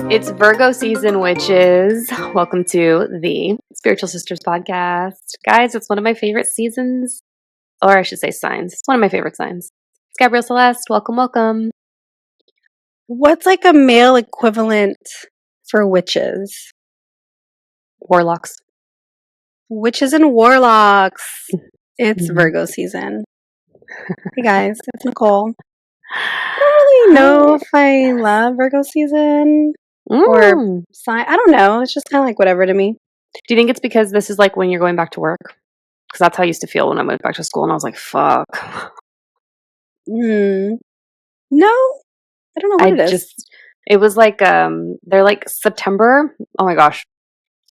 It's Virgo season, witches. Welcome to the Spiritual Sisters podcast. Guys, it's one of my favorite seasons, or I should say signs. It's one of my favorite signs. It's Gabrielle Celeste. Welcome, welcome. What's like a male equivalent for witches? Warlocks. Witches and warlocks. It's Virgo season. Hey guys, it's Nichole. I don't really know if I love Virgo season or sign. I don't know. It's just kind of like whatever to me. Do you think it's because this is like when you're going back to work? Because that's how I used to feel when I went back to school, and I was like, "Fuck." No, I don't know what it is. It was like they're like September. Oh my gosh.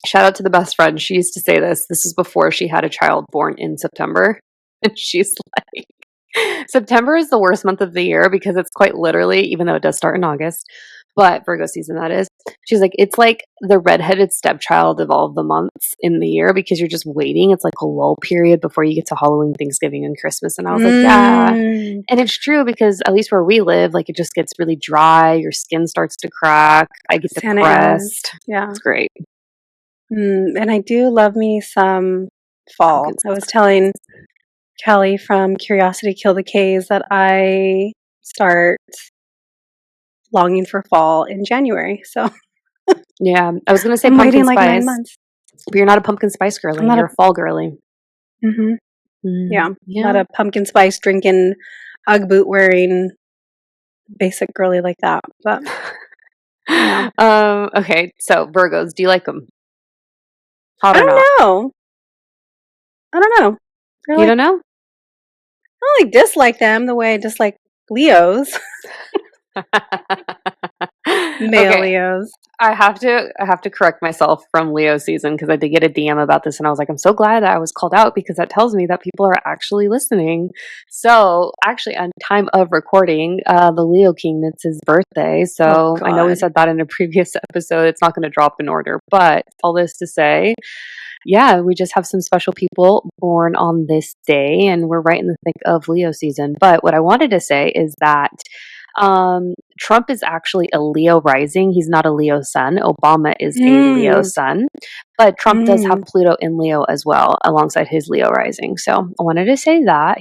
Shout out to the best friend. She used to say this. This is before she had a child born in September. And she's like, September is the worst month of the year because it's quite literally, even though it does start in August, but Virgo season that is. She's like, it's like the redheaded stepchild of all of the months in the year because you're just waiting. It's like a lull period before you get to Halloween, Thanksgiving, and Christmas. And I was like, yeah. And it's true because at least where we live, like it just gets really dry. Your skin starts to crack. I get depressed. Yeah. It's great. And I do love me some fall. I was telling Kelly from Curiosity Kill the K's that I start longing for fall in January. So yeah, I was gonna say I'm pumpkin waiting spice, like 9 months. But you're not a pumpkin spice girly. You're a fall girly. Yeah, not a pumpkin spice drinking, Ugg boot wearing, basic girly like that. But yeah. Okay, so Virgos, do you like them? I don't know. You don't know? I don't like dislike them the way I dislike Leos. Male Leos. I have to correct myself from Leo season because I did get a DM about this and I was like, I'm so glad that I was called out because that tells me that people are actually listening. So actually on time of recording, the Leo King, it's his birthday. So I know we said that in a previous episode. It's not going to drop in order, but all this to say, yeah, we just have some special people born on this day and we're right in the thick of Leo season. But what I wanted to say is that Trump is actually a Leo rising. He's not a Leo sun. Obama is a Leo sun, but Trump does have Pluto in Leo as well alongside his Leo rising. So I wanted to say that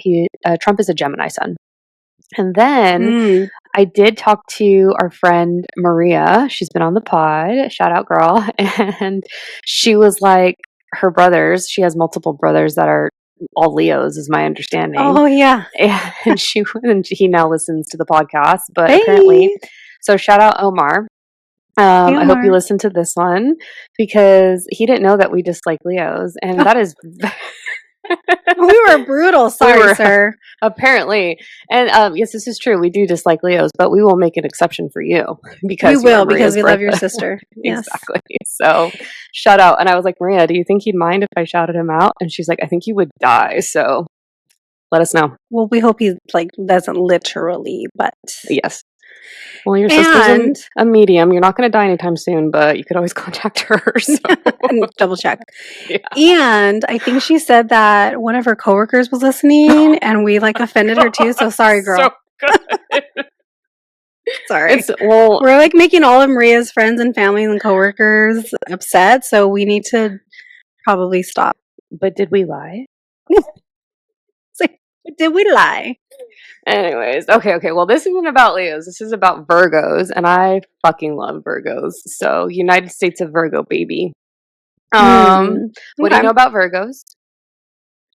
Trump is a Gemini sun. And then I did talk to our friend Maria. She's been on the pod. Shout out, girl. And she was like, her brothers, she has multiple brothers that are all Leos, is my understanding. Oh, yeah. And he now listens to the podcast, but apparently, so shout out Omar. I hope you listen to this one because he didn't know that we dislike Leos, and that is we were brutal. Sorry, sir. Apparently, and yes, this is true. We do dislike Leos, but we will make an exception for you because we love your sister. Exactly. So, shout out. And I was like, Maria, do you think he'd mind if I shouted him out? And she's like, I think he would die. So, let us know. Well, we hope he doesn't literally, but yes. Well, your sister's a medium. You're not going to die anytime soon, but you could always contact her. So. Double check. Yeah. And I think she said that one of her coworkers was listening, and we offended her too. So sorry, girl. So good. Sorry. We're making all of Maria's friends and family and coworkers upset, so we need to probably stop. But did we lie? Did we lie? Anyways, okay. Well, this isn't about Leos. This is about Virgos, and I fucking love Virgos. So, United States of Virgo, baby. What do you know about Virgos?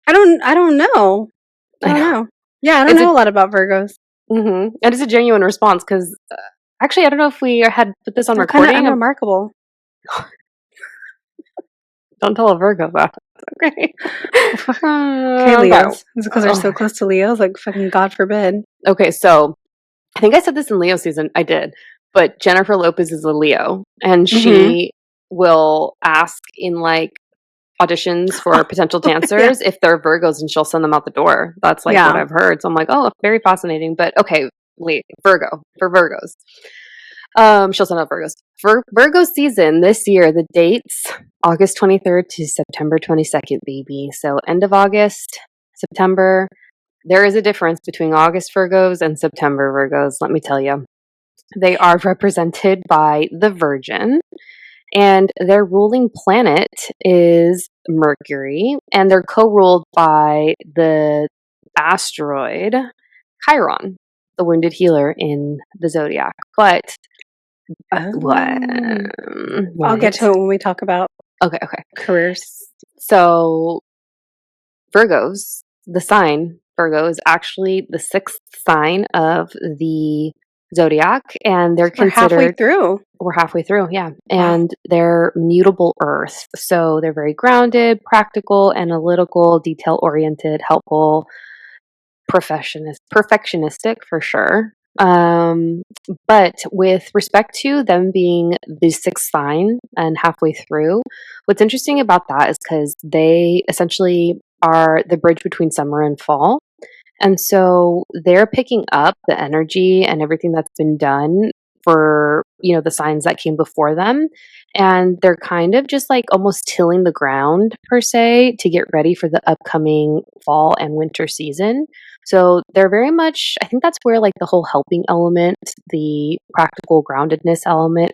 I don't know. I don't know. Yeah, I don't know a lot about Virgos. And it's a genuine response because, actually, I don't know if we had put this on recording. Kind of unremarkable. Don't tell a Virgo that. Okay. Okay, Leos. Is it because they're so close to Leos? Fucking God forbid. Okay, so I think I said this in Leo season. I did. But Jennifer Lopez is a Leo. And she will ask in auditions for potential dancers if they're Virgos, and she'll send them out the door. That's what I've heard. So I'm like, oh, very fascinating. But okay, Virgo for Virgos. She'll send out Virgos. For Virgo season this year, the dates August 23rd to September 22nd, baby. So end of August, September, there is a difference between August Virgos and September Virgos, let me tell you. They are represented by the Virgin, and their ruling planet is Mercury, and they're co-ruled by the asteroid Chiron, the wounded healer in the zodiac. But what? I'll get to it when we talk about Okay. careers. So Virgos, the sign Virgo is actually the sixth sign of the zodiac, and they're We're considered halfway through. We're halfway through, yeah. And they're mutable earth. So they're very grounded, practical, analytical, detail-oriented, helpful, perfectionistic for sure. But with respect to them being the sixth sign and halfway through, what's interesting about that is because they essentially are the bridge between summer and fall. And so they're picking up the energy and everything that's been done for, the signs that came before them. And they're kind of just like almost tilling the ground per se to get ready for the upcoming fall and winter season. So they're very much, I think that's where like the whole helping element, the practical groundedness element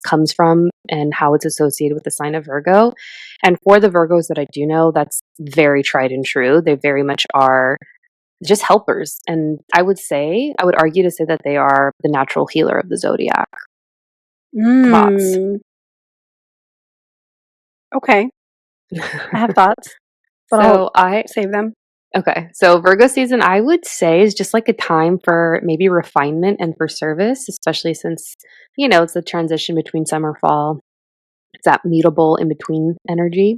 comes from, and how it's associated with the sign of Virgo. And for the Virgos that I do know, that's very tried and true. They very much are just helpers. And I would argue to say that they are the natural healer of the zodiac. Thoughts? Okay. I have thoughts, but I'll save them. Okay. So Virgo season, I would say, is just like a time for maybe refinement and for service, especially since, it's the transition between summer, fall. It's that mutable in between energy.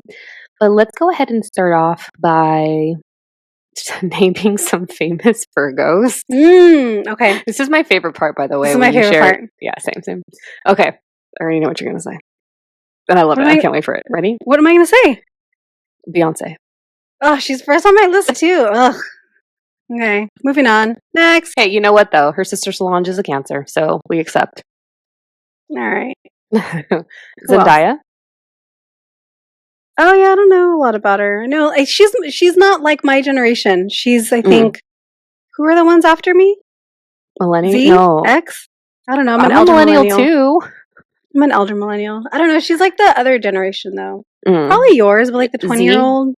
But let's go ahead and start off by naming some famous Virgos. Okay. This is my favorite part, by the way. This is my favorite part. Yeah, same. Okay. I already know what you're going to say. And I love it. I can't wait for it. Ready? What am I going to say? Beyonce. Oh, she's first on my list, too. Ugh. Okay. Moving on. Next. Hey, you know what, though? Her sister Solange is a Cancer, so we accept. All right. Zendaya. Oh yeah, I don't know a lot about her. No, she's not like my generation. She's, I think, who are the ones after me? Millennial? Z? No. X? I don't know. I'm an elder millennial too. I'm an elder millennial. I don't know. She's like the other generation though. Probably yours, but like the 20-year-old.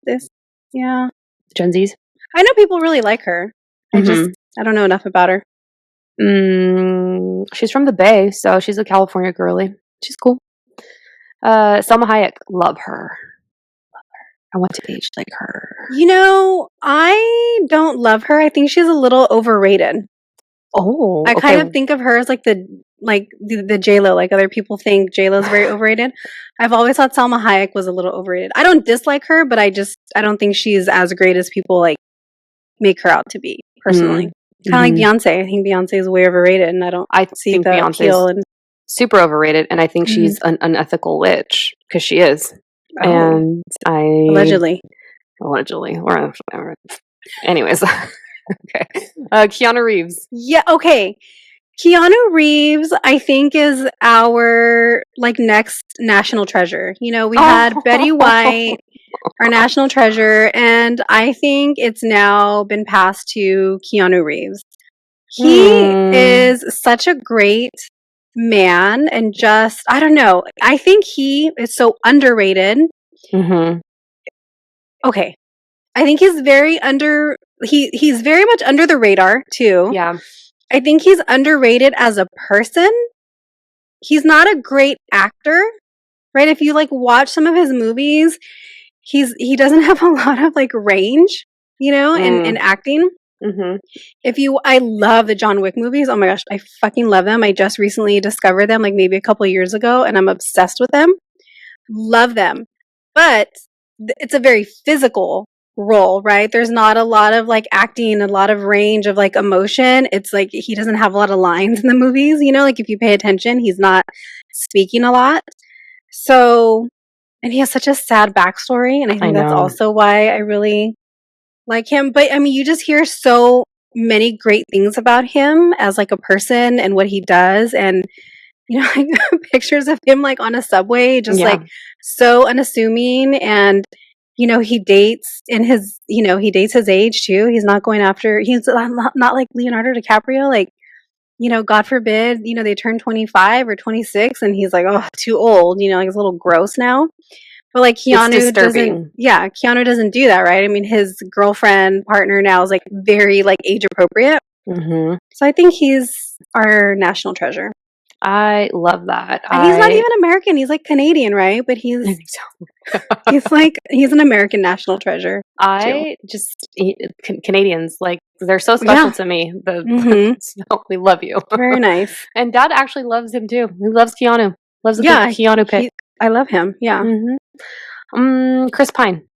Yeah. Gen Zs. I know people really like her. I don't know enough about her. She's from the Bay, so she's a California girly. She's cool. Selma Hayek, love her. I want to age like her. I don't love her. I think she's a little overrated. Oh, I kind of think of her as like the J-Lo. Like other people think J-Lo's very overrated. I've always thought Selma Hayek was a little overrated. I don't dislike her, but I don't think she's as great as people like make her out to be. Personally, kind of like Beyonce. I think Beyonce is way overrated, and I think the appeal. And super overrated, and I think she's an unethical witch because she is. Oh. And allegedly. Anyways, okay. Keanu Reeves. Yeah. Okay. Keanu Reeves, I think, is our like next national treasure. We had Betty White, our national treasure, and I think it's now been passed to Keanu Reeves. He is such a great man, and just, I don't know. I think he is so underrated. Okay. I think he's very he's very much under the radar too. Yeah. I think he's underrated as a person. He's not a great actor, right? If you like watch some of his movies, he doesn't have a lot of like range, in acting. I love the John Wick movies. Oh my gosh, I fucking love them. I just recently discovered them like maybe a couple of years ago, and I'm obsessed with them. Love them. But it's a very physical role, right? There's not a lot of like acting, a lot of range of like emotion. It's like he doesn't have a lot of lines in the movies, like if you pay attention, he's not speaking a lot. So, and he has such a sad backstory, and I think that's also why I really like him. But I mean, you just hear so many great things about him as like a person and what he does, and like pictures of him like on a subway, just like so unassuming, and he dates he dates his age too. He's not going after, he's not like Leonardo DiCaprio, like, God forbid, they turn 25 or 26 and he's like, oh, too old, like it's a little gross now. But like Keanu doesn't do that, right? I mean, his girlfriend, partner now is like very like age appropriate. Mm-hmm. So I think he's our national treasure. I love that. And he's not even American. He's like Canadian, right? But he's he's an American national treasure. Canadians, like, they're so special to me. So we love you. Very nice. And Dad actually loves him too. He loves Keanu. Loves the Keanu pick. I love him. Yeah. Chris Pine.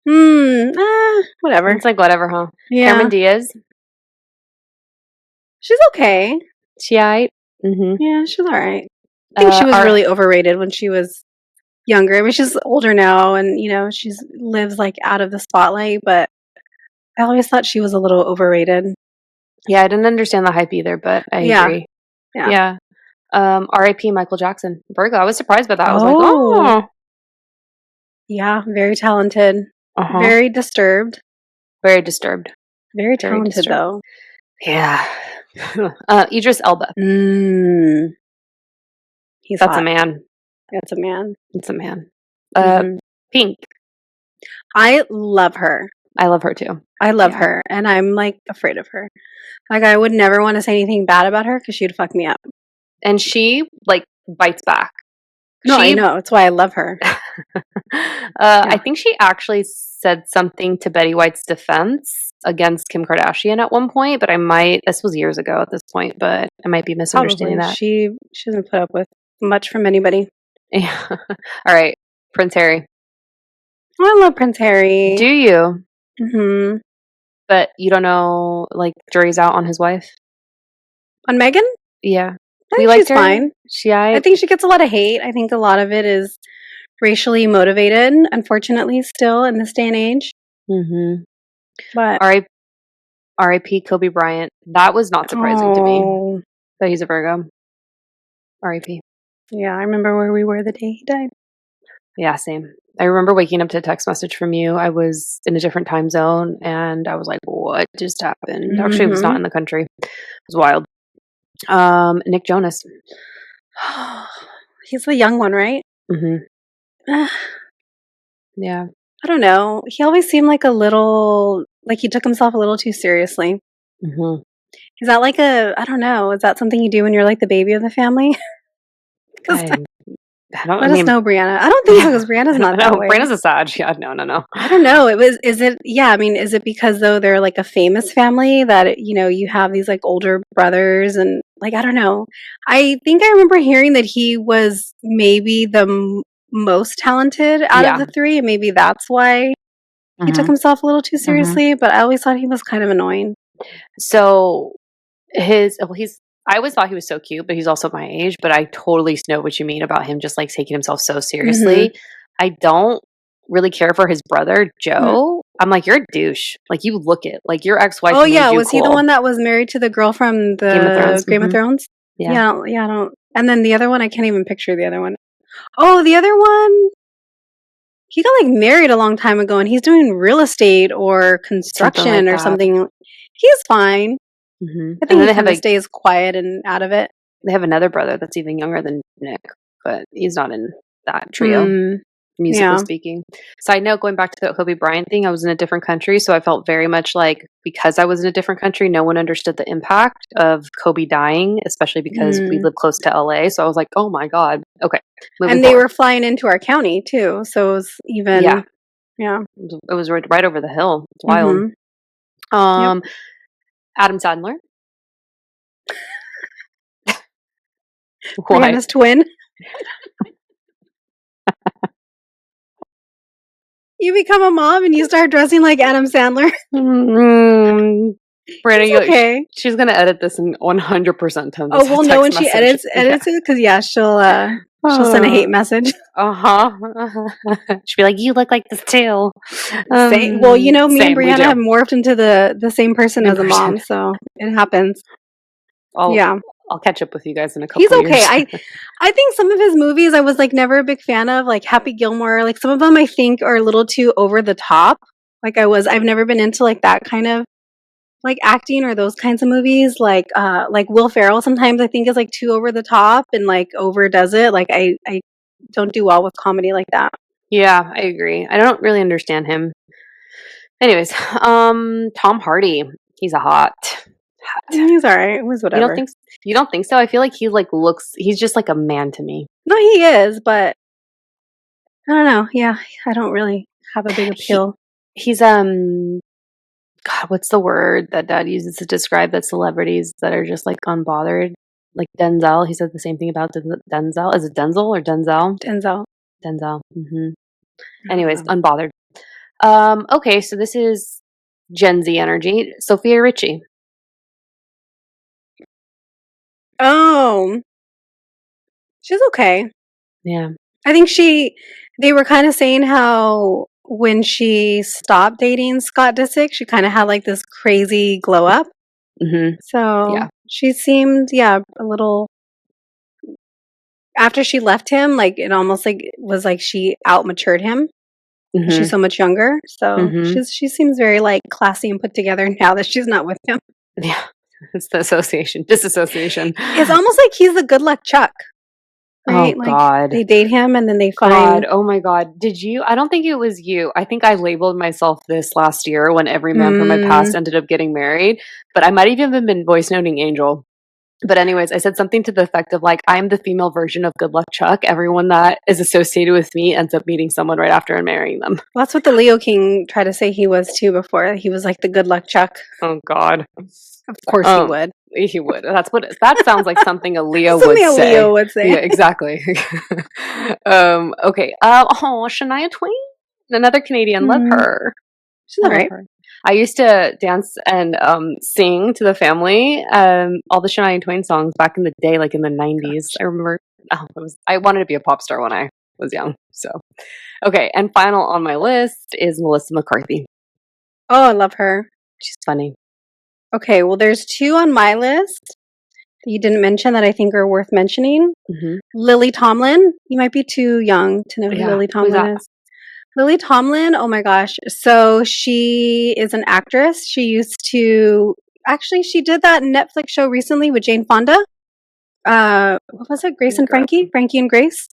Whatever. It's like whatever, huh? Yeah. Cameron Diaz. She's okay. She alright? Mm-hmm. Yeah, she's alright. I think she was really overrated when she was younger. I mean, she's older now, and she lives like out of the spotlight. But I always thought she was a little overrated. Yeah, I didn't understand the hype either, but I agree. Yeah. R.I.P. Michael Jackson. Virgo. I was surprised by that. I was like, oh. Yeah, very talented. Very disturbed. Very disturbed. Very talented, though. Yeah. Idris Elba. He's That's hot. a man. That's a man. It's a man. Pink. I love her. I love her too. I love her, and I'm like afraid of her. Like, I would never want to say anything bad about her because she'd fuck me up. And she like bites back. I know. That's why I love her. I think she actually said something to Betty White's defense against Kim Kardashian at one point, but this was years ago at this point, but I might be misunderstanding that. She doesn't put up with much from anybody. Yeah. All right. Prince Harry. Oh, I love Prince Harry. Do you? Mm-hmm. But you don't know, like, jury's out on his wife? On Meghan? Yeah. I think she's fine. I think she gets a lot of hate. I think a lot of it is racially motivated, unfortunately, still in this day and age. Mm-hmm. But R.I.P. Kobe Bryant. That was not surprising to me. But he's a Virgo. R.I.P. Yeah, I remember where we were the day he died. Yeah, same. I remember waking up to a text message from you. I was in a different time zone, and I was like, what just happened? Mm-hmm. Actually, I was not in the country. It was wild. Nick Jonas. He's the young one, right? Mm-hmm. Yeah. I don't know. He always seemed like like he took himself a little too seriously. Mm-hmm. Is that like I don't know. Is that something you do when you're like the baby of the family? Let us know, Brianna. I don't think so, because Brianna's not that way. Brianna's a Sag. Yeah, no. I don't know. Is it because though they're like a famous family that, you have these like older brothers and like, I don't know. I think I remember hearing that he was maybe the most talented out of the three. And maybe that's why he took himself a little too seriously, but I always thought he was kind of annoying. So I always thought he was so cute, but he's also my age. But I totally know what you mean about him just like taking himself so seriously. I don't really care for his brother, Joe. I'm like, you're a douche. Like, you look it. Like, your ex-wife. Oh, yeah. Was he the one that was married to the girl from the Game of Thrones? Yeah. I don't. And then the other one, I can't even picture the other one. Oh, the other one. He got like married a long time ago, and he's doing real estate or construction or something. He's fine. Mm-hmm. I think he kind of stays quiet and out of it. They have another brother that's even younger than Nick, but he's not in that trio, musically speaking. Side note, going back to the Kobe Bryant thing, I was in a different country, so I felt very much like, because I was in a different country, no one understood the impact of Kobe dying, especially because we live close to LA. So I was like, oh my God. Okay. And they were flying into our county too, so it was even... Yeah. It was right over the hill. It's wild. Adam Sandler. Brianna's twin. You become a mom and you start dressing like Adam Sandler. Brianna, okay. She's gonna edit this in 100% tone. Oh, we'll know when she edits it, because she'll send a hate message. She'll be like, "You look like this too." Well, me and Brianna have morphed into the same person as a mom, so it happens. All I'll catch up with you guys in a He's couple okay. years. I think some of his movies I was like never a big fan of, like Happy Gilmore. Like some of them I think are a little too over the top. I've never been into like that kind of like acting or those kinds of movies. Like Will Ferrell sometimes I think is like too over the top and like overdoes it. Like I don't do well with comedy like that. Yeah, I agree. I don't really understand him. Anyways, Tom Hardy. He's a hot. He's all right. It was You don't whatever. think? You don't think so? I feel like he like looks. He's just like a man to me. No, he is, but I don't know. Yeah, I don't really have a big He appeal. he's God, what's the word that Dad uses to describe the celebrities that are just like unbothered? Like Denzel. He said the same thing about Denzel. Is it Denzel or Denzel? Denzel. Denzel. I don't Anyways, know. unbothered. Okay, so this is Gen Z energy. Sophia Richie. Oh, she's okay. Yeah. I think they were kind of saying how when she stopped dating Scott Disick, she kind of had like this crazy glow up. Mm-hmm. So Yeah. she seemed, a little, after she left him, like it almost like was like she out matured him. She's Mm-hmm. so much younger. So Mm-hmm. she seems very like classy and put together now that she's not with him. Yeah. It's the disassociation. It's almost like he's the good luck Chuck, Oh right? Like God. they date him and then they God. find Oh my God. Did you? I don't think it was you. I think I labeled myself this last year when every man from my mm, past ended up getting married. But I might even have been voice noting Angel. But anyways, I said something to the effect of like, I'm the female version of Good Luck Chuck. Everyone that is associated with me ends up meeting someone right after and marrying them. that's what the Leo King tried to say he was too before. He was like the good luck Chuck. Oh God. Of course he would. He would. That sounds like something a Leo would Something a say. Leo would say. Yeah, exactly. Okay. Shania Twain, another Canadian. Love her. She's I all love right. her. I used to dance and sing to the family all the Shania Twain songs back in the day, like in the 90s. I remember I wanted to be a pop star when I was young. So, okay. And final on my list is Melissa McCarthy. Oh, I love her. She's funny. Okay, well, there's two on my list that you didn't mention that I think are worth mentioning. Mm-hmm. Lily Tomlin. You might be too young to know who Yeah. Lily Who's Tomlin that? is. Lily Tomlin, oh my gosh. So she is an actress. She did that Netflix show recently with Jane Fonda. What was it? Grace and Frankie? Frankie and Grace?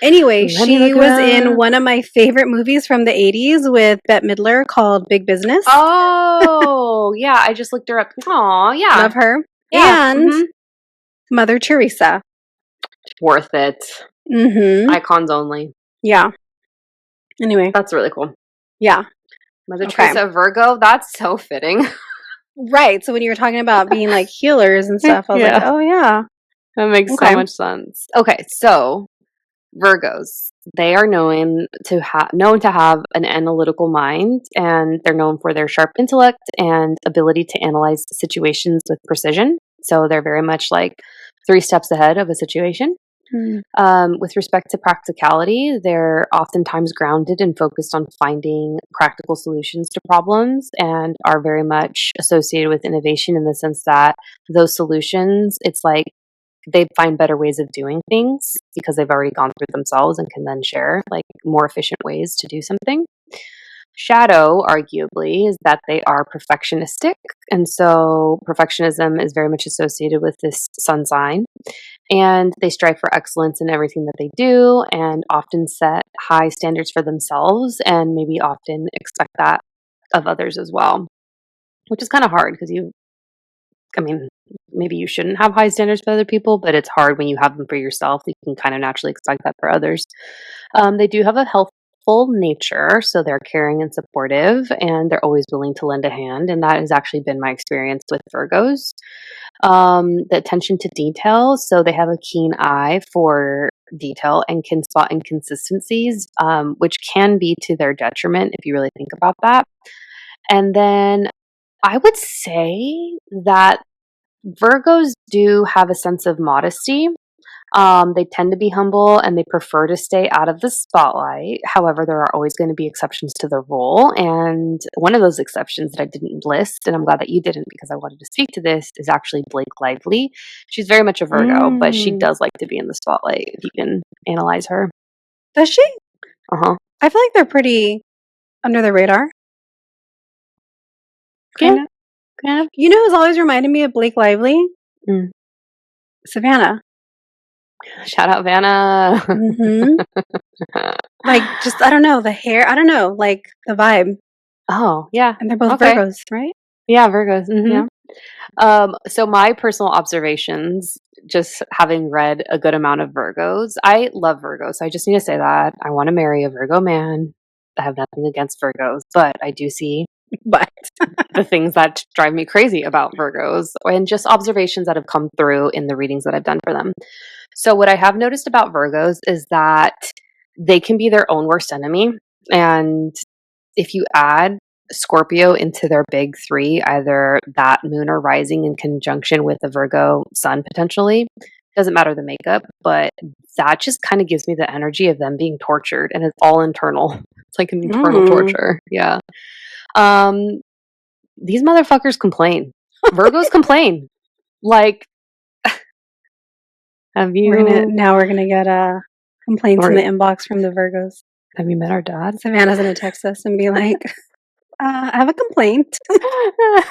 Anyway, Let me she look it was in up. one of my favorite movies from the 80s with Bette Midler called Big Business. Oh, yeah. I just looked her up. Oh, yeah. Love her. Yeah. And Mother Teresa. Worth it. Mm-hmm. Icons only. Yeah. Anyway. That's really cool. Yeah. Mother Teresa, Virgo. That's so fitting. Right. So when you were talking about being like healers and stuff, I was like, Yeah. oh yeah. That makes so much sense. Okay, so Virgos, they are known to have an analytical mind, and they're known for their sharp intellect and ability to analyze situations with precision. So they're very much like 3 steps ahead of a situation. With respect to practicality, they're oftentimes grounded and focused on finding practical solutions to problems and are very much associated with innovation in the sense that those solutions, it's like they find better ways of doing things because they've already gone through it themselves and can then share like more efficient ways to do something. Shadow, arguably, is that they are perfectionistic. And so perfectionism is very much associated with this sun sign. And they strive for excellence in everything that they do and often set high standards for themselves and maybe often expect that of others as well, which is kind of hard because maybe you shouldn't have high standards for other people, but it's hard when you have them for yourself. You can kind of naturally expect that for others. They do have a healthful nature, so they're caring and supportive, and they're always willing to lend a hand. And that has actually been my experience with Virgos. The attention to detail, so they have a keen eye for detail and can spot inconsistencies, which can be to their detriment if you really think about that. And then I would say that Virgos do have a sense of modesty. They tend to be humble and they prefer to stay out of the spotlight. However, there are always going to be exceptions to the rule. And one of those exceptions that I didn't list, and I'm glad that you didn't because I wanted to speak to this, is actually Blake Lively. She's very much a Virgo, but she does like to be in the spotlight if you can analyze her. Does she? Uh-huh. I feel like they're pretty under the radar. Kind of. You know who's always reminded me of Blake Lively? Savannah. Shout out Vanna. Like, just, I don't know, the hair, I don't know, like the vibe. Oh, yeah. And they're both Virgos, right? Yeah, Virgos. Yeah. So my personal observations, just having read a good amount of Virgos, I love Virgos. So I just need to say that. I want to marry a Virgo man. I have nothing against Virgos, but I do see the things that drive me crazy about Virgos and just observations that have come through in the readings that I've done for them. So what I have noticed about Virgos is that they can be their own worst enemy. And if you add Scorpio into their big three, either that moon or rising in conjunction with the Virgo sun potentially, doesn't matter the makeup, but that just kind of gives me the energy of them being tortured, and it's all internal. It's like an internal torture. Yeah. These motherfuckers complain. Virgos complain. Like, have you? We're gonna get complaints in the inbox from the Virgos. Have you met our dad? Savannah's gonna text us and be like, I have a complaint. It's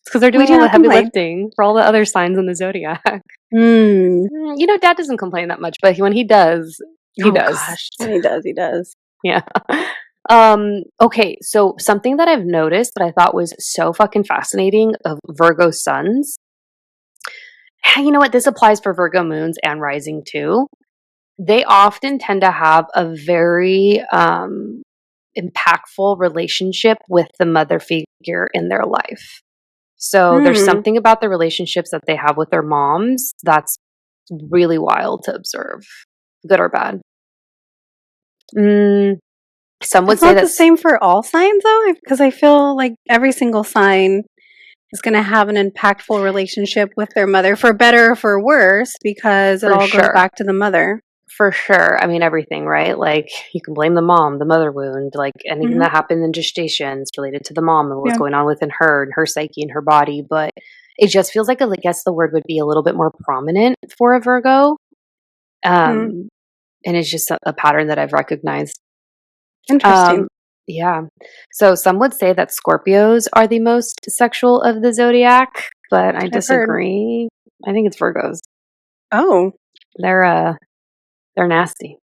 because they're doing all the heavy lifting for all the other signs in the zodiac. You know, Dad doesn't complain that much, but when he does, he does. Gosh, when he does. Yeah. Okay, so something that I've noticed that I thought was so fucking fascinating of Virgo suns. You know what? This applies for Virgo moons and rising too. They often tend to have a very impactful relationship with the mother figure in their life. So there's something about the relationships that they have with their moms that's really wild to observe, good or bad. Some would say that's the same for all signs, though, because I feel like every single sign is going to have an impactful relationship with their mother, for better or for worse, because it all goes back to the mother. For sure. I mean, everything, right? Like, you can blame the mom, the mother wound, like anything that happened in gestation is related to the mom and what's going on within her and her psyche and her body. But it just feels like, I guess the word would be a little bit more prominent for a Virgo. And it's just a pattern that I've recognized. Interesting. Yeah. So some would say that Scorpios are the most sexual of the zodiac, but I disagree. I think it's Virgos. Oh. They're nasty.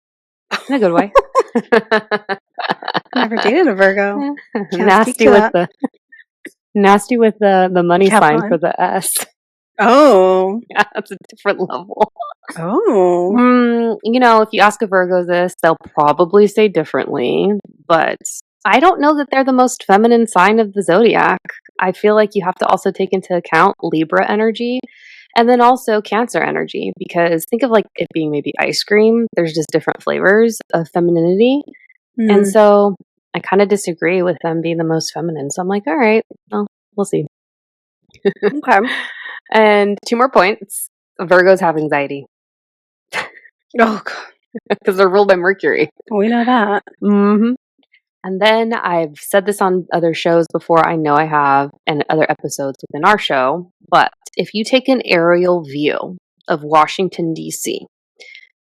In a good way. Never dated a Virgo. Nasty with the money sign for the S. Oh. Yeah, that's a different level. Oh. You know, if you ask a Virgo this, they'll probably say differently, but I don't know that they're the most feminine sign of the zodiac. I feel like you have to also take into account Libra energy and then also Cancer energy, because think of like it being maybe ice cream. There's just different flavors of femininity. And so I kind of disagree with them being the most feminine. So I'm like, all right, well, we'll see. Okay. And 2 more points. Virgos have anxiety. Oh, God. Because they're ruled by Mercury. We know that. And then I've said this on other shows before, I know I have, and other episodes within our show, but if you take an aerial view of Washington, D.C.,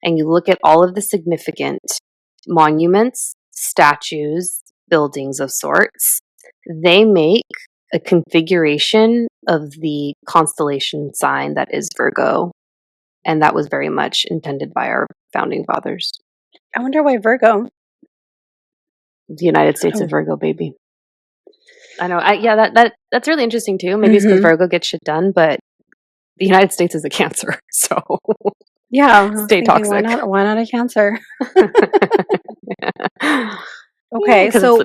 and you look at all of the significant monuments, statues, buildings of sorts, they make a configuration of the constellation sign that is Virgo. And that was very much intended by our founding fathers. I wonder why Virgo. The United States of Virgo, baby. I know. That's really interesting too. Maybe it's because Virgo gets shit done, but the United States is a Cancer, so yeah, stay toxic. Why not a Cancer? Okay, so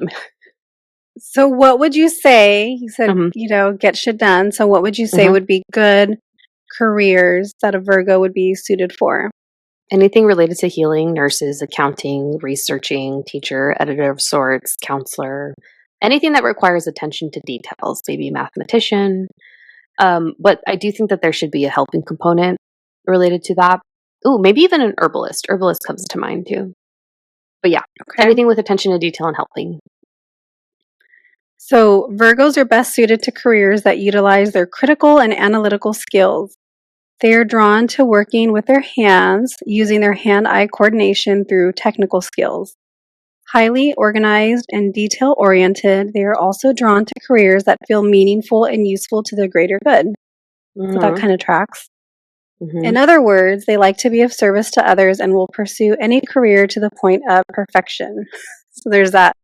what would you say? You said get shit done. So what would you say would be good careers that a Virgo would be suited for? Anything related to healing, nurses, accounting, researching, teacher, editor of sorts, counselor, anything that requires attention to details, maybe mathematician. But I do think that there should be a helping component related to that. Ooh, maybe even an herbalist. Herbalist comes to mind too. But yeah, Okay. anything with attention to detail and helping. So Virgos are best suited to careers that utilize their critical and analytical skills. They are drawn to working with their hands, using their hand-eye coordination through technical skills. Highly organized and detail-oriented, they are also drawn to careers that feel meaningful and useful to the greater good. So that Mm-hmm. kind of tracks. Mm-hmm. In other words, they like to be of service to others and will pursue any career to the point of perfection. So there's that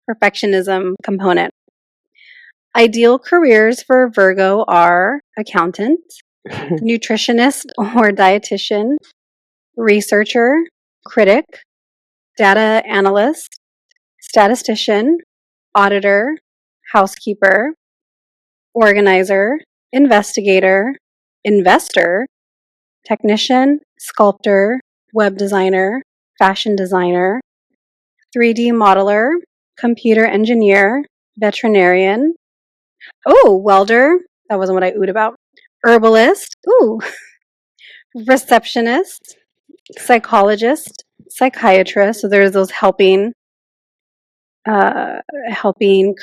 perfectionism component. Ideal careers for Virgo are accountant, nutritionist or dietitian, researcher, critic, data analyst, statistician, auditor, housekeeper, organizer, investigator, investor, technician, sculptor, web designer, fashion designer, 3D modeler, computer engineer, veterinarian. Oh, welder. That wasn't what I oohed about. Herbalist. Ooh. Receptionist, psychologist, psychiatrist. So there's those helping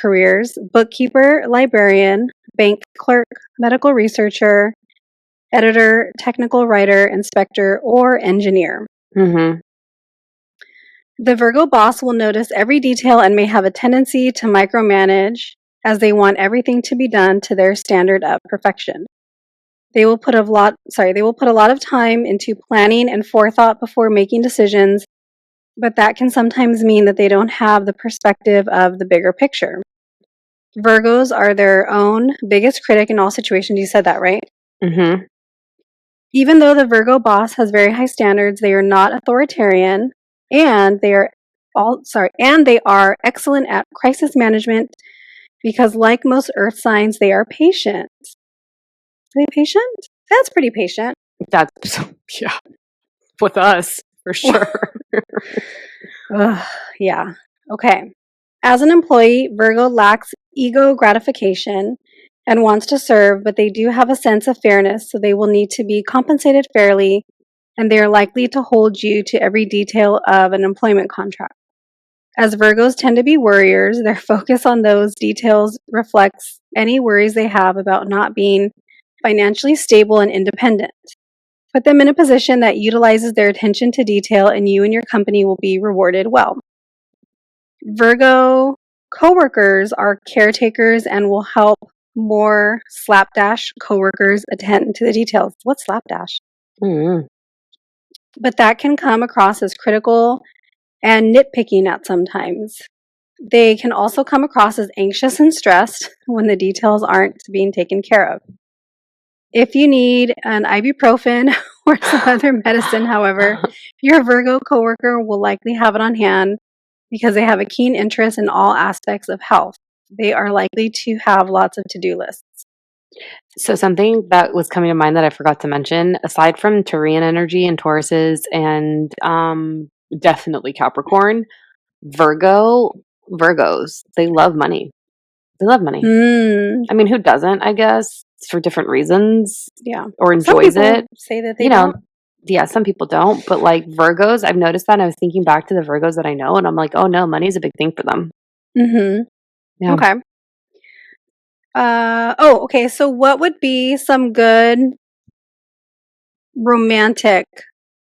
careers. Bookkeeper, librarian, bank clerk, medical researcher, editor, technical writer, inspector, or engineer. Mm-hmm. The Virgo boss will notice every detail and may have a tendency to micromanage as they want everything to be done to their standard of perfection. They will put a lot of time into planning and forethought before making decisions, but that can sometimes mean that they don't have the perspective of the bigger picture. Virgos are their own biggest critic in all situations. You said that, right? Mm-hmm. Even though the Virgo boss has very high standards, they are not authoritarian, and they are excellent at crisis management because, like most earth signs, they are patient. Are they patient? That's pretty patient. That's yeah. With us, for sure. Ugh, yeah. Okay. As an employee, Virgo lacks ego gratification and wants to serve, but they do have a sense of fairness, so they will need to be compensated fairly, and they are likely to hold you to every detail of an employment contract. As Virgos tend to be worriers, their focus on those details reflects any worries they have about not being financially stable and independent. Put them in a position that utilizes their attention to detail, and you and your company will be rewarded well. Virgo coworkers are caretakers and will help more slapdash coworkers attend to the details. What's slapdash? Mm-hmm. But that can come across as critical and nitpicking at sometimes. They can also come across as anxious and stressed when the details aren't being taken care of. If you need an ibuprofen or some other medicine, however, your Virgo coworker will likely have it on hand because they have a keen interest in all aspects of health. They are likely to have lots of to-do lists. So something that was coming to mind that I forgot to mention, aside from Taurian energy and Tauruses and definitely Capricorn, Virgos, they love money. They love money. I mean, who doesn't, I guess, for different reasons Yeah. or Some enjoys people it. say that they You know, don't. yeah, some people don't, but like Virgos, I've noticed that and I was thinking back to the Virgos that I know and I'm like, oh no, money's a big thing for them. Mm-hmm. Yeah. Okay. Okay. So what would be some good romantic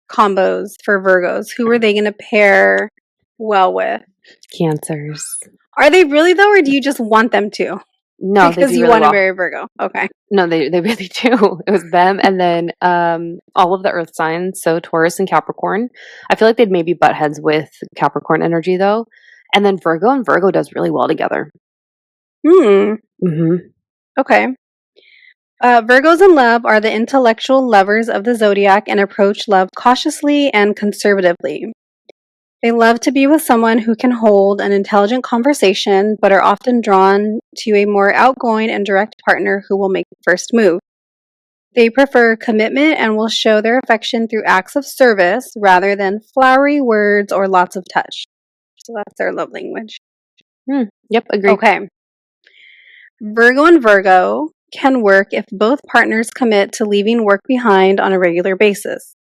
combos for Virgos? Who are they going to pair well with? Cancers. Are they really though, or do you just want them to? No, they Because do you really want to well. marry Virgo. Okay. No, they really do. It was them and then all of the earth signs, so Taurus and Capricorn. I feel like they'd maybe butt heads with Capricorn energy though. And then Virgo and Virgo does really well together. Mm-hmm. Okay. Virgos in love are the intellectual lovers of the zodiac and approach love cautiously and conservatively. They love to be with someone who can hold an intelligent conversation, but are often drawn to a more outgoing and direct partner who will make the first move. They prefer commitment and will show their affection through acts of service rather than flowery words or lots of touch. So that's their love language. Yep, agree. Okay. Virgo and Virgo can work if both partners commit to leaving work behind on a regular basis.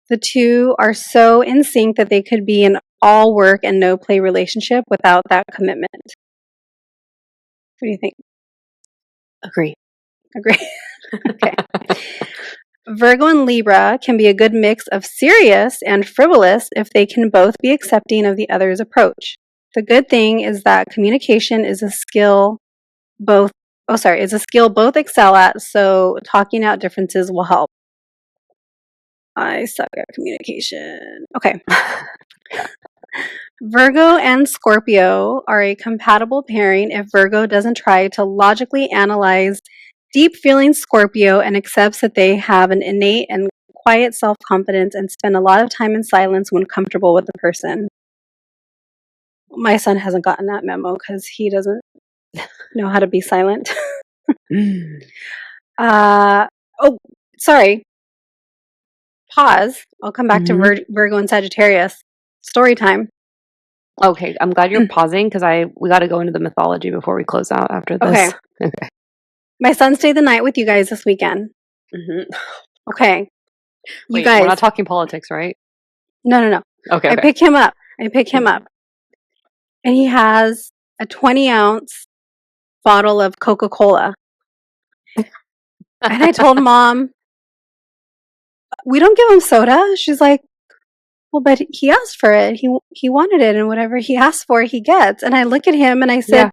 The two are so in sync that they could be an all work and no play relationship without that commitment. What do you think? Agree. Okay. Virgo and Libra can be a good mix of serious and frivolous if they can both be accepting of the other's approach. The good thing is that communication is a skill both excel at, so talking out differences will help. I suck at communication. Okay. Virgo and Scorpio are a compatible pairing if Virgo doesn't try to logically analyze deep feeling Scorpio and accepts that they have an innate and quiet self-confidence and spend a lot of time in silence when comfortable with the person. My son hasn't gotten that memo because he doesn't know how to be silent. Oh, sorry. Pause. I'll come back to Virgo and Sagittarius. Story time. Okay, I'm glad you're pausing because we got to go into the mythology before we close out after this. Okay. My son stayed the night with you guys this weekend. Okay. Wait, guys, we're not talking politics, right? No. Okay. I pick him up. And he has a 20-ounce bottle of Coca-Cola. And I told Mom, we don't give him soda. She's like, well, but he asked for it. He wanted it, and whatever he asks for, he gets. And I look at him and I said,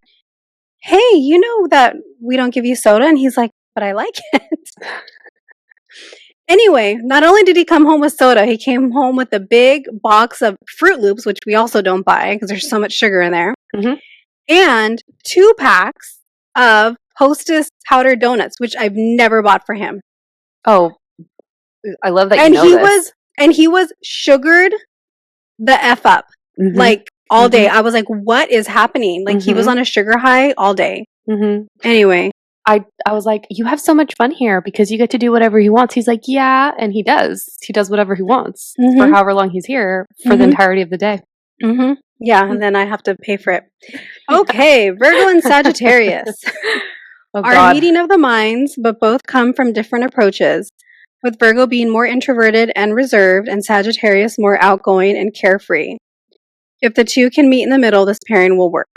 hey, you know that we don't give you soda? And he's like, but I like it. Anyway, not only did he come home with soda, he came home with a big box of Fruit Loops, which we also don't buy because there's so much sugar in there, and 2 packs of Hostess powdered donuts, which I've never bought for him. Oh, I love that you know this. He was sugared the F up, like, all day. I was like, what is happening? Like, he was on a sugar high all day. Anyway. I was like, you have so much fun here because you get to do whatever he wants. He's like, yeah, and he does. He does whatever he wants for however long he's here for the entirety of the day. Yeah, and then I have to pay for it. Okay, Virgo and Sagittarius. Our meeting of the minds, but both come from different approaches, with Virgo being more introverted and reserved, and Sagittarius more outgoing and carefree. If the two can meet in the middle, this pairing will work.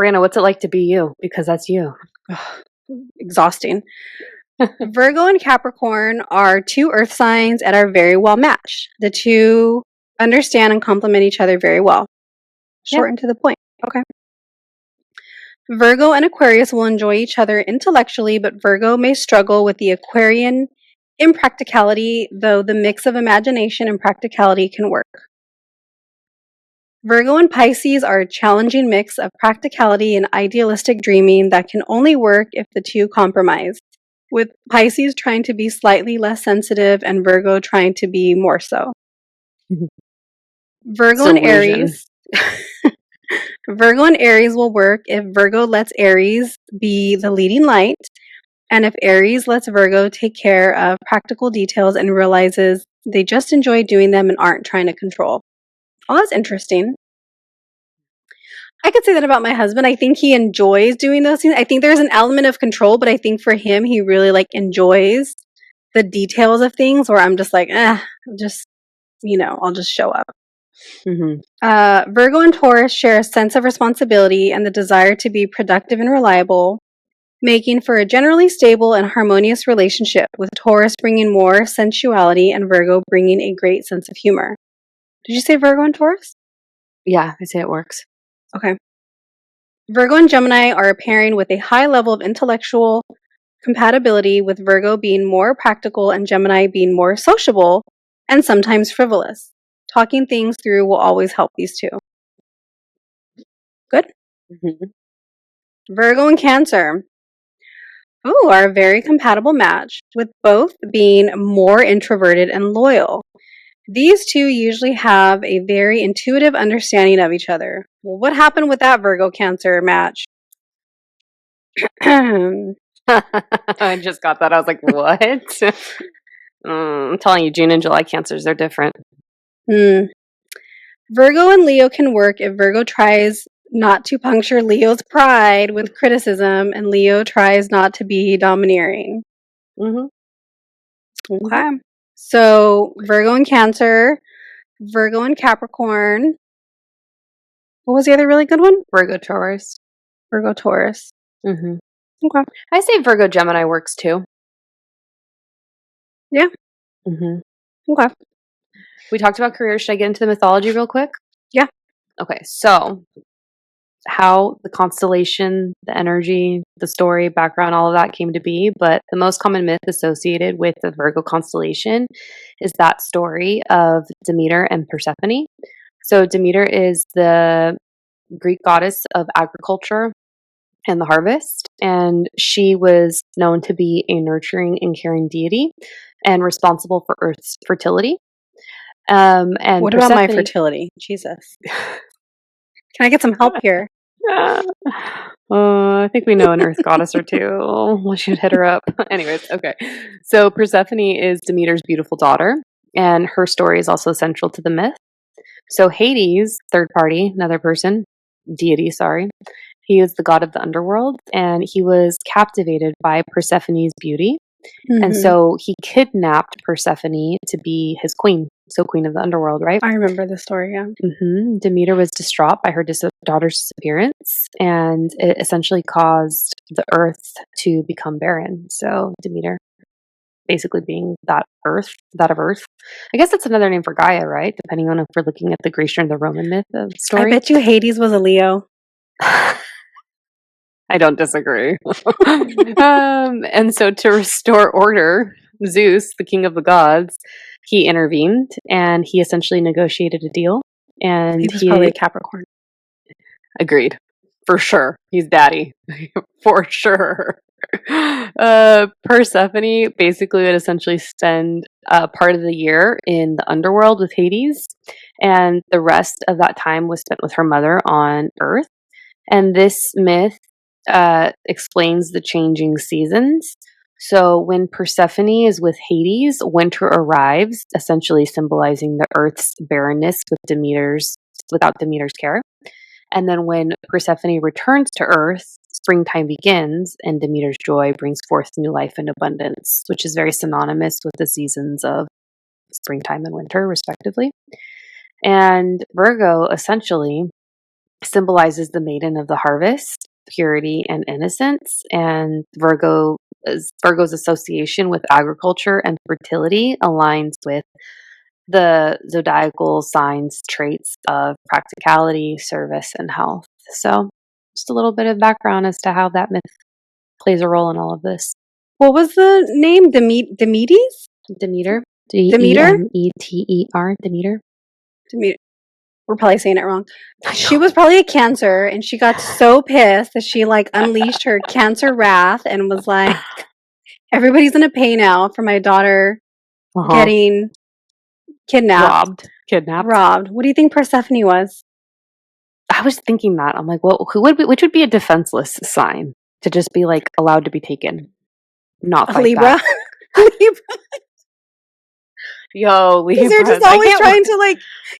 Brianna, what's it like to be you? Because that's you. Exhausting. Virgo and Capricorn are 2 earth signs and are very well matched. The two understand and complement each other very well. Short and to the point. Okay. Virgo and Aquarius will enjoy each other intellectually, but Virgo may struggle with the Aquarian impracticality, though the mix of imagination and practicality can work. Virgo and Pisces are a challenging mix of practicality and idealistic dreaming that can only work if the two compromise, with Pisces trying to be slightly less sensitive and Virgo trying to be more so. Virgo and Aries will work if Virgo lets Aries be the leading light, and if Aries lets Virgo take care of practical details and realizes they just enjoy doing them and aren't trying to control. Oh, that's interesting. I could say that about my husband. I think he enjoys doing those things. I think there's an element of control, but I think for him, he really enjoys the details of things where I'm just like, I'll just show up. Virgo and Taurus share a sense of responsibility and the desire to be productive and reliable, making for a generally stable and harmonious relationship, with Taurus bringing more sensuality and Virgo bringing a great sense of humor. Did you say Virgo and Taurus? Yeah, I say it works. Okay. Virgo and Gemini are a pairing with a high level of intellectual compatibility, with Virgo being more practical and Gemini being more sociable and sometimes frivolous. Talking things through will always help these two. Good? Virgo and Cancer are a very compatible match, with both being more introverted and loyal. These two usually have a very intuitive understanding of each other. Well, what happened with that Virgo Cancer match? I just got that. I was like, what? I'm telling you, June and July Cancers, they're different. Virgo and Leo can work if Virgo tries not to puncture Leo's pride with criticism and Leo tries not to be domineering. Okay. So Virgo and Cancer, Virgo and Capricorn. What was the other really good one? Virgo Taurus. Virgo Taurus. Mm-hmm. Okay. I say Virgo Gemini works too. Yeah. Mm-hmm. Okay. We talked about careers. Should I get into the mythology real quick? Yeah. Okay, so how the constellation, the energy, the story, background, all of that came to be. But the most common myth associated with the Virgo constellation is that story of Demeter and Persephone. So Demeter is the Greek goddess of agriculture and the harvest, and she was known to be a nurturing and caring deity and responsible for Earth's fertility. And What about my fertility? Jesus. Can I get some help here? I think we know an Earth goddess or two. We should hit her up. Anyways, okay. So Persephone is Demeter's beautiful daughter, and her story is also central to the myth. So Hades, third party, another person, deity, sorry. He is the god of the underworld, and he was captivated by Persephone's beauty. And Mhm. so he kidnapped Persephone to be his queen. So queen of the underworld, right? I remember the story, yeah. Demeter was distraught by her daughter's disappearance, and it essentially caused the earth to become barren. So Demeter basically being that of earth. I guess that's another name for Gaia, right? Depending on if we're looking at the Grecian or the Roman myth of the story. I bet you Hades was a Leo. I don't disagree. And so to restore order, Zeus, the king of the gods, he intervened and he essentially negotiated a deal. And He was probably a Capricorn. Agreed. For sure. He's daddy. For sure. Persephone basically would essentially spend part of the year in the underworld with Hades, and the rest of that time was spent with her mother on Earth. And this myth explains the changing seasons. So when Persephone is with Hades, winter arrives, essentially symbolizing the Earth's barrenness without Demeter's care. And then when Persephone returns to Earth, springtime begins, and Demeter's joy brings forth new life and abundance, which is very synonymous with the seasons of springtime and winter, respectively. And Virgo essentially symbolizes the maiden of the harvest, purity, and innocence. And Virgo's association with agriculture and fertility aligns with the zodiacal signs traits of practicality, service, and health. So, just a little bit of background as to how that myth plays a role in all of this. What was the name? Demeter? Demeter. Demeter? Demeter. Demeter. Demeter. We're probably saying it wrong. She was probably a Cancer, and she got so pissed that she like unleashed her Cancer wrath and was like, "Everybody's gonna pay now for my daughter getting kidnapped, robbed." What do you think Persephone was? I was thinking that. I'm like, well, which would be a defenseless sign to just be like allowed to be taken, not fight Libra. back. Libra. Yo, Libra. Because they're just always trying to like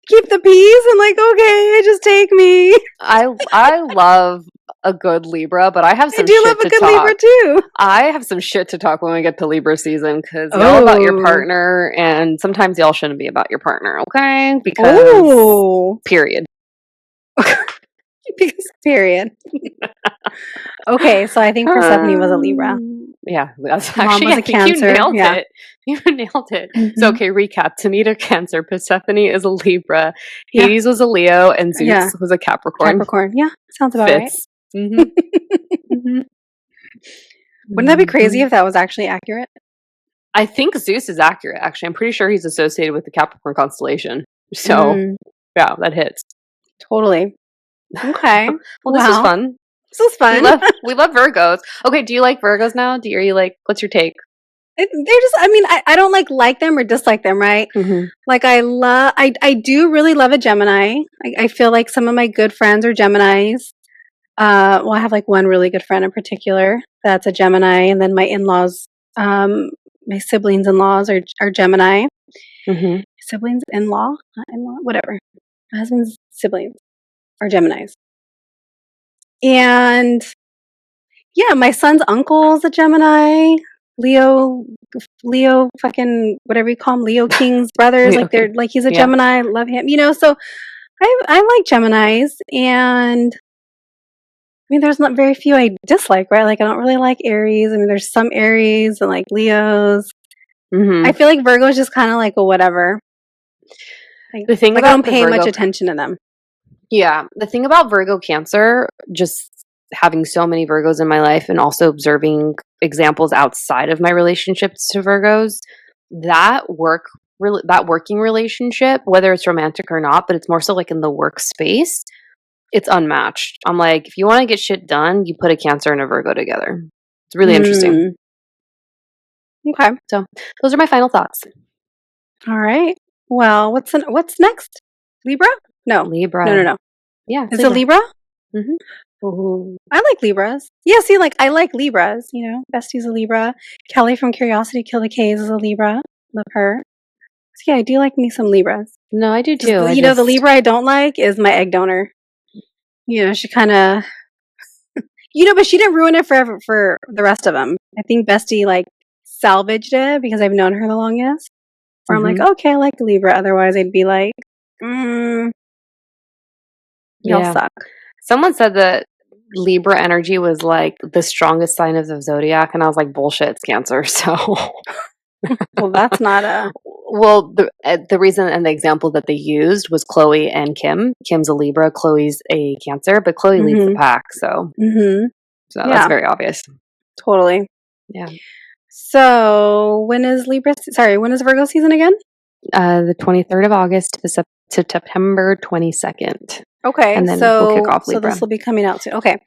keep the peace and like, okay, just take me. I love a good Libra, but I have some I do shit love a to good talk. Libra too. I have some shit to talk when we get to Libra season because y'all about your partner, and sometimes y'all shouldn't be about your partner, okay? Because period. Because period. Okay, so I think Persephone was a Libra. Yeah, that's Mom actually was a Cancer. You nailed it. You nailed it. So okay, recap. Demeter, Cancer, Persephone is a Libra, Hades was a Leo, and Zeus was a Capricorn. Yeah, sounds about right. Mm-hmm. Wouldn't that be crazy if that was actually accurate? I think Zeus is accurate, actually. I'm pretty sure he's associated with the Capricorn constellation. So, yeah, that hits. Totally. Okay. Well, this was fun. This was fun. We love Virgos. Okay, do you like Virgos now? Are you like, what's your take? They're just, I mean, I don't like them or dislike them, right? Mm-hmm. Like I do really love a Gemini. I feel like some of my good friends are Geminis. Well, I have like one really good friend in particular that's a Gemini, and then my in-laws, my siblings-in-laws are Gemini. Mm-hmm. Siblings-in-law, not in-law, whatever. My husband's siblings are Geminis. And yeah, my son's uncle is a Gemini, Leo Leo fucking whatever you call them, Leo King's brothers. Like they're like he's a Gemini. Love him. So I like Geminis, and I mean, there's not very few I dislike, right? Like I don't really like Aries. I mean, there's some Aries and like Leos. I feel like Virgo is just kind of like a whatever. Like, the thing like I don't pay much attention to them. Yeah, the thing about Virgo Cancer, just having so many Virgos in my life and also observing examples outside of my relationships to Virgos, that working relationship, whether it's romantic or not, but it's more so like in the workspace, it's unmatched. I'm like, if you want to get shit done, you put a Cancer and a Virgo together. It's really interesting. Okay. So those are my final thoughts. All right. Well, what's next? Libra? No. Libra. No. Yeah. Is it Libra? Ooh. I like Libras. Yeah, see, like I like Libras, Bestie's a Libra. Kelly from Curiosity Kill the K's is a Libra. Love her. So yeah, I do like me some Libras. No, I do too. The Libra I don't like is my egg donor. She kind of, but she didn't ruin it forever for the rest of them. I think Bestie like salvaged it because I've known her the longest. Where I'm like, okay, I like Libra. Otherwise, I'd be like, y'all suck. Someone said that Libra energy was like the strongest sign of the zodiac, and I was like, bullshit, it's Cancer. So, well, that's not a. Well, the reason and the example that they used was Chloe and Kim. Kim's a Libra, Chloe's a Cancer, but Chloe leads the pack, so that's very obvious. Totally. Yeah. So when is Virgo season again? The 23rd of August to September 22nd. Okay, and then we'll kick off So Libra. this will be coming out soon. Okay.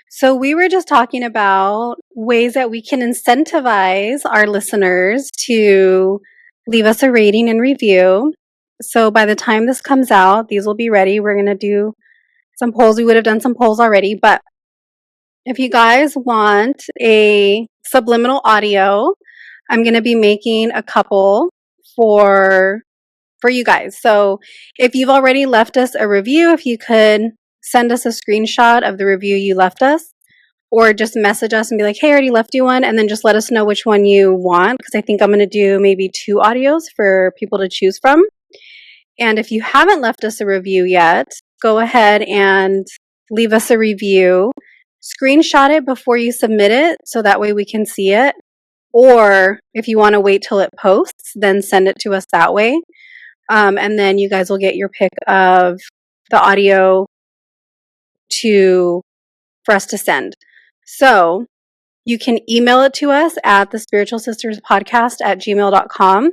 So we were just talking about ways that we can incentivize our listeners to leave us a rating and review. So by the time this comes out, these will be ready. We're going to do some polls. We would have done some polls already, but if you guys want a subliminal audio, I'm going to be making a couple for you guys. So if you've already left us a review, if you could send us a screenshot of the review you left us, or just message us and be like, hey, I already left you one, and then just let us know which one you want, because I think I'm going to do maybe 2 audios for people to choose from. And if you haven't left us a review yet, go ahead and leave us a review. Screenshot it before you submit it, so that way we can see it. Or if you want to wait till it posts, then send it to us that way. And then you guys will get your pick of the audio for us to send. So you can email it to us at thespiritualsisterspodcast@gmail.com.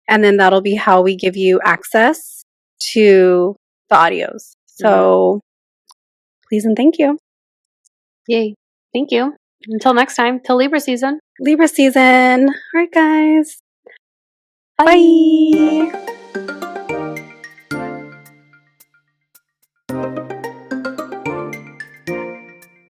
And then that'll be how we give you access to the audios. So please and thank you. Yay. Thank you. Until next time, till Libra season. Libra season. All right, guys. Bye.